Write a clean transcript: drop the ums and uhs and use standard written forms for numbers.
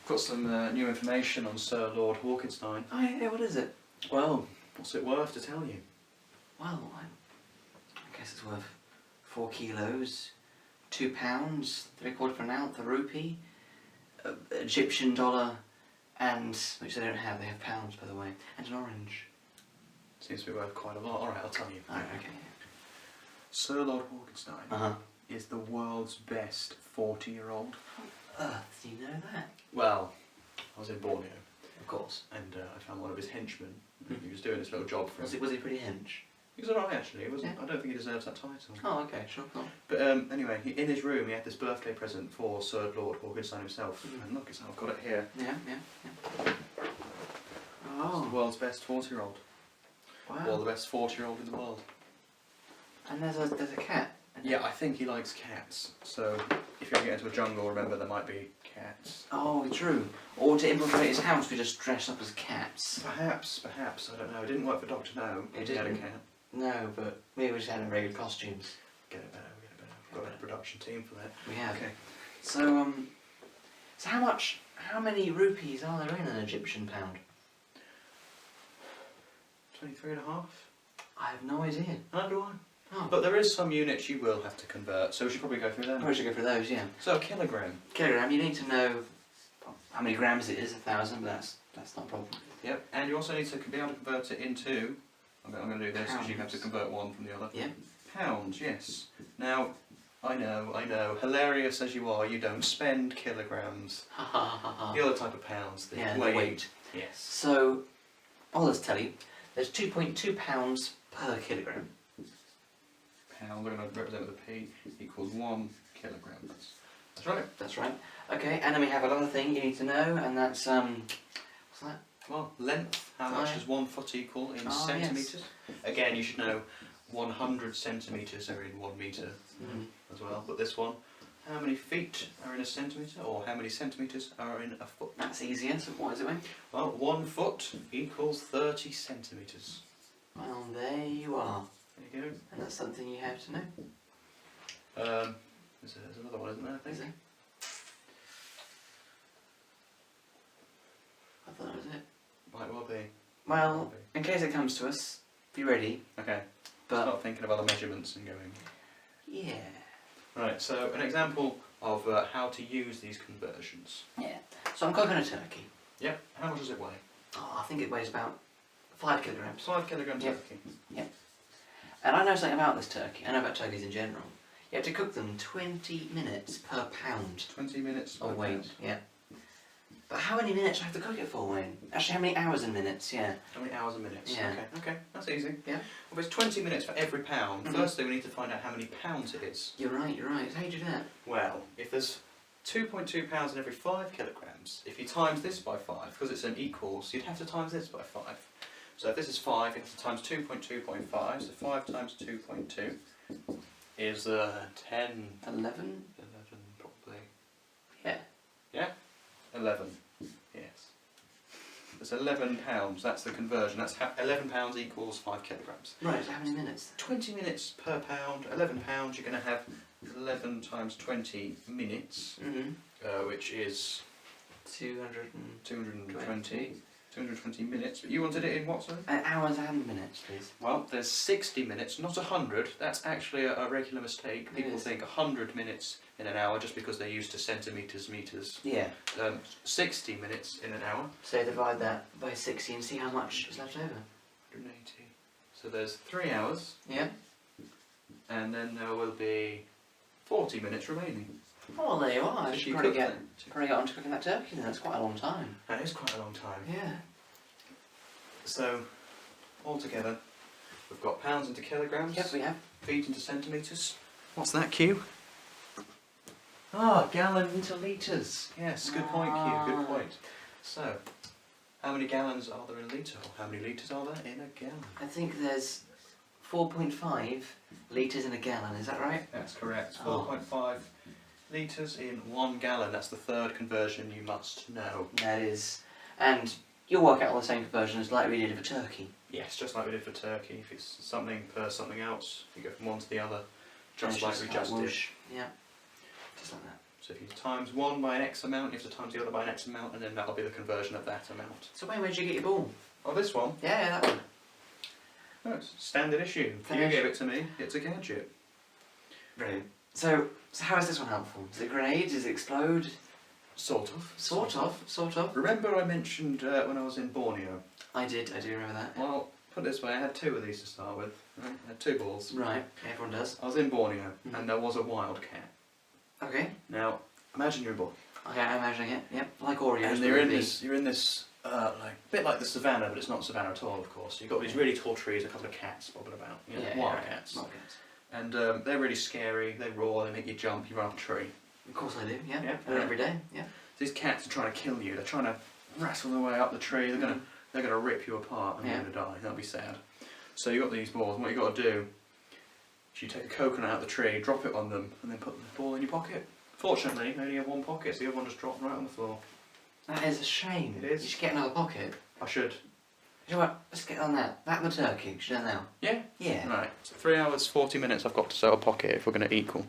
got some new information on Sir Lord Hawkinstein. Oh yeah, what is it? Well, what's it worth to tell you? Well, I guess it's worth 4 kilos, £2, 3/4 of an ounce, a rupee, Egyptian dollar, and, which they don't have, they have pounds by the way, and an orange. Seems to be worth quite a lot. Alright, I'll tell you. Oh, okay. Sir Lord Hawkinstein is the world's best 40-year-old. How on earth do you know that? Well, I was in Borneo. Of course. And I found one of his henchmen. He was doing this little job for him. Was he pretty hench? He was alright actually. It wasn't. Yeah. I don't think he deserves that title. Oh, okay, sure. Cool. But anyway, in his room he had this birthday present for Sir Lord Hawkinstein himself. And look, I've got it here. Yeah. It's Oh. the world's best 40-year-old. Wow. Or the best 40-year-old in the world. And there's a cat. Yeah, I think he likes cats. So if you ever get into a jungle, remember there might be cats. Oh, true. Or to infiltrate his house, we just dress up as cats. Perhaps. I don't know. It didn't work for Dr. No. It He had a didn't. cat. No, but maybe we just had very good costumes. Get it better. We've got a production team for that. We have. Okay. So how many rupees are there in an Egyptian pound? 23 and a half? I have no idea. Neither do I. Oh. But there is some units you will have to convert, so we should probably go through them. Probably should go for those, yeah. So a kilogram. Kilogram, you need to know how many grams it is, 1,000, but that's not a problem. Yep, and you also need to be able to convert it into, I'm going to do this because you have to convert one from the other. Yeah. Pounds, yes. Now, I know, hilarious as you are, you don't spend kilograms. Ha ha ha ha. The other type of pounds, the Yeah, weight. the weight. Yes. So, I'll just tell you, there's 2.2 pounds per kilogram. Pound, we're going to represent with a P, equals 1 kilogram. That's right. That's right. Okay, and then we have another thing you need to know, and that's, what's that? Well, length, how much does 1 foot equal in Oh, centimetres? Yes. Again, you should know 100 centimetres are in 1 metre as well, but this one, how many feet are in a centimetre, or how many centimetres are in a foot? That's easier, so what is it, Wayne? Well, 1 foot equals 30 centimetres. Well, there you are. There you go. And that's something you have to know. There's another one, isn't there, I think? Is there? I thought that was it. Might well be. Well, in case it comes to us, be ready. Okay. But Start thinking of other measurements and going. yeah. Right, so an example of how to use these conversions. Yeah. So I'm cooking a turkey. Yep. How much does it weigh? Oh, I think it weighs about 5 kilograms. 5 kilogram turkey. Yep. And I know something about this turkey. I know about turkeys in general. You have to cook them 20 minutes per pound 20 minutes per of weight. pound. Yeah. But how many minutes do I have to cook it for, Wayne? Actually, how many hours and minutes? Yeah. How many hours and minutes? Yeah. Okay, that's easy. Yeah. Well, if it's 20 minutes for every pound, firstly we need to find out how many pounds it is. You're right. How do you do that? Well, if there's 2.2 pounds in every 5 kilograms, if you times this by 5, because it's an equals, you'd have to times this by 5. So if this is 5, you have to times 2.2.5, so 5 times 2.2 is 10... 11? 11 probably. Yeah. Yeah? 11. Yes. It's 11 pounds, that's the conversion. That's how 11 pounds equals 5 kilograms. Right, so how many minutes? 20 minutes per pound, 11 pounds, you're going to have 11 times 20 minutes, which is 220 minutes. But you wanted it in what, sorry? Hours and minutes, please. Well, there's 60 minutes, not 100. That's actually a regular mistake. People think 100 minutes in an hour just because they're used to centimetres, metres. Yeah. 60 minutes in an hour. So divide that by 60 and see how much is left over. 180. So there's 3 hours. Yeah. And then there will be 40 minutes remaining. Oh, well, there you are. I So should you probably cook get them. on to cooking that turkey then. That's quite a long time. That is quite a long time. Yeah. So, altogether, we've got pounds into kilograms. Yep, we have. Feet into centimetres. What's that, Q? Ah, gallon into litres. Yes, good point, Q, good point. So, how many gallons are there in a litre? Or how many litres are there in a gallon? I think there's 4.5 litres in a gallon, is that right? That's correct. 4.5 litres in 1 gallon. That's the third conversion you must know. That is. And you'll work out all the same conversions like we did for turkey. Yes, just like we did for turkey. If it's something per something else, you go from one to the other, just And like it's we just did. whoosh. Yeah. Just like that. So if you times one by an X amount, you have to times the other by an X amount, and then that'll be the conversion of that amount. So where'd you get your ball? Oh, this one? Yeah, that one. Oh, it's standard issue. If you gave it to me, it's a gadget. Brilliant. So how is this one helpful? Does it grenade? Does it explode? Sort of. Sort of. Remember I mentioned when I was in Borneo? I do remember that. Well, put it this way, I had 2 of these to start with. Right? I had 2 balls. Right, everyone does. I was in Borneo, and there was a wildcat. Okay. Now, imagine you're a boy. Okay, I'm imagining it. Yep, like Oreos. And you're in this, like, bit like the savannah, but it's not savannah at all, of course. You've got these really tall trees, a couple of cats bobbing about, you know, wildcats. Wildcats. And they're really scary, they roar, they make you jump, you run up a tree. Of course I do, yeah. Yeah. I do it every day, yeah. These cats are trying to kill you, they're trying to wrestle their way up the tree, they're gonna rip you apart and you're gonna die, that'll be sad. So you've got these balls, and what you've got to do is you take a coconut out of the tree, drop it on them, and then put the ball in your pocket. Fortunately, I only have 1 pocket, so the other one just dropped right on the floor. That is a shame. It is. You should get another pocket. I should. You know what, let's get on that. That and the turkey, should I know? Yeah? Yeah. Right, so 3 hours, 40 minutes I've got to sew a pocket if we're going to equal.